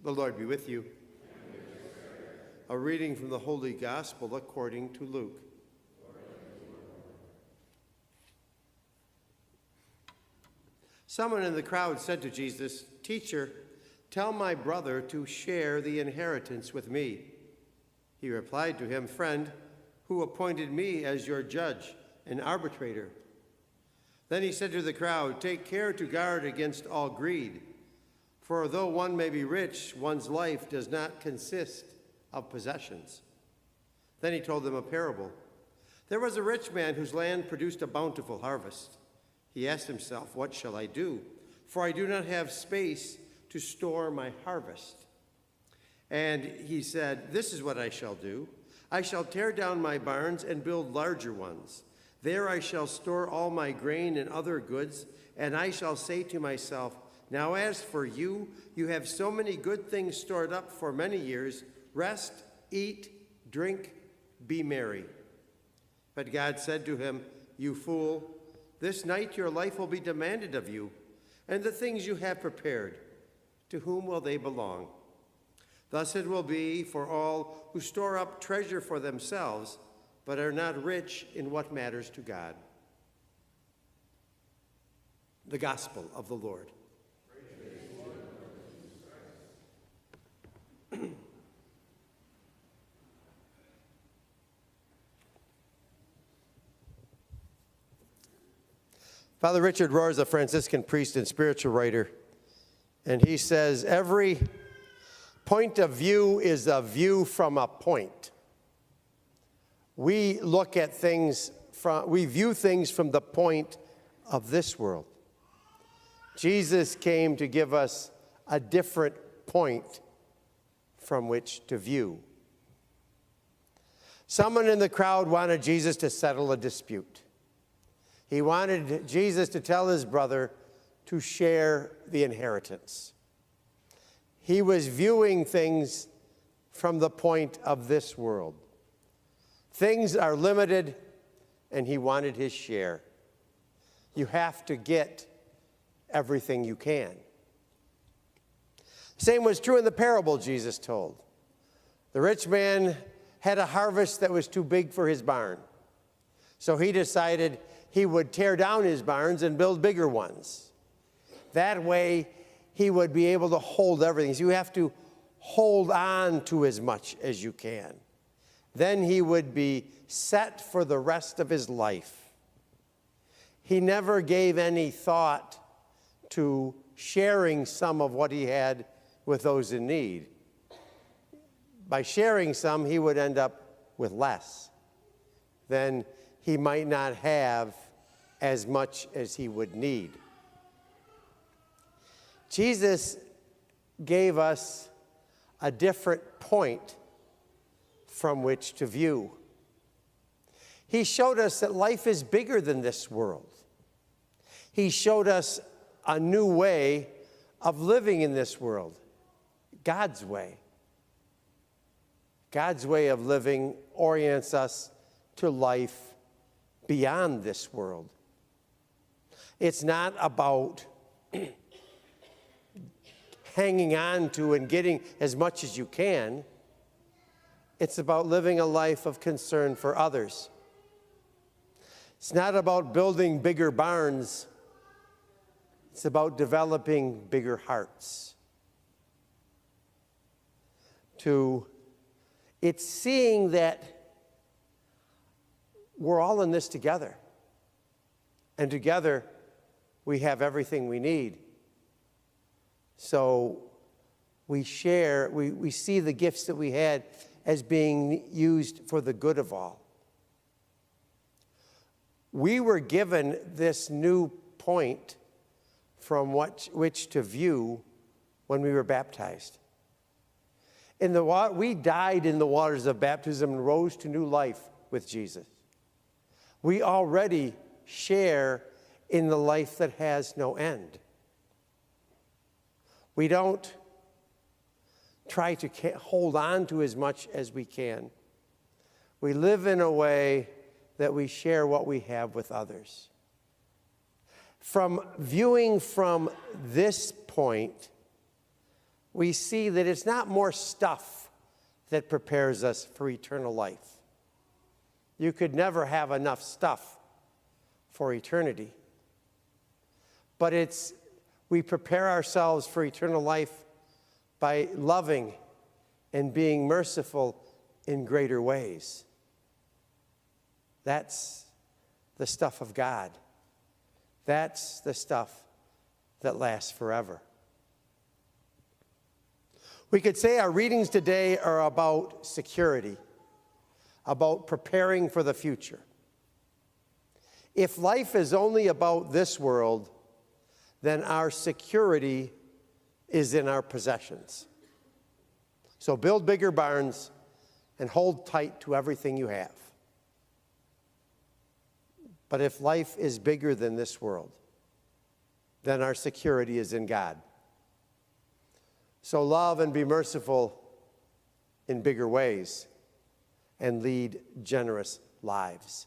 The Lord be with you. A reading from the Holy Gospel according to Luke. Someone in the crowd said to Jesus, "Teacher, tell my brother to share the inheritance with me." He replied to him, "Friend, who appointed me as your judge and arbitrator?" Then he said to the crowd, "Take care to guard against all greed. For though one may be rich, one's life does not consist of possessions." Then he told them a parable. There was a rich man whose land produced a bountiful harvest. He asked himself, "What shall I do? For I do not have space to store my harvest." And he said, "This is what I shall do. I shall tear down my barns and build larger ones. There I shall store all my grain and other goods, and I shall say to myself, 'Now as for you, you have so many good things stored up for many years. Rest, eat, drink, be merry.' But God said to him, 'You fool, this night your life will be demanded of you, and the things you have prepared, to whom will they belong?' Thus it will be for all who store up treasure for themselves, but are not rich in what matters to God." The Gospel of the Lord. Father Richard Rohr is a Franciscan priest and spiritual writer, and he says, every point of view is a view from a point. We look at things we view things from the point of this world. Jesus came to give us a different point from which to view. Someone in the crowd wanted Jesus to settle a dispute. He wanted Jesus to tell his brother to share the inheritance. He was viewing things from the point of this world. Things are limited, and he wanted his share. You have to get everything you can. Same was true in the parable Jesus told. The rich man had a harvest that was too big for his barn. So he decided he would tear down his barns and build bigger ones. That way, he would be able to hold everything. So you have to hold on to as much as you can. Then he would be set for the rest of his life. He never gave any thought to sharing some of what he had with those in need. By sharing some, he would end up with less. Then he might not have as much as he would need. Jesus gave us a different point from which to view. He showed us that life is bigger than this world. He showed us a new way of living in this world, God's way. God's way of living orients us to life beyond this world. It's not about hanging on to and getting as much as you can. It's about living a life of concern for others. It's not about building bigger barns. It's about developing bigger hearts. It's seeing that we're all in this together. And together, we have everything we need. So we share, we see the gifts that we had as being used for the good of all. We were given this new point from which to view when we were baptized. We died in the waters of baptism and rose to new life with Jesus. We already share in the life that has no end. We don't try to hold on to as much as we can. We live in a way that we share what we have with others. From viewing from this point, we see that it's not more stuff that prepares us for eternal life. You could never have enough stuff for eternity. But we prepare ourselves for eternal life by loving and being merciful in greater ways. That's the stuff of God. That's the stuff that lasts forever. We could say our readings today are about security, about preparing for the future. If life is only about this world, then our security is in our possessions. So build bigger barns and hold tight to everything you have. But if life is bigger than this world, then our security is in God. So love and be merciful in bigger ways and lead generous lives.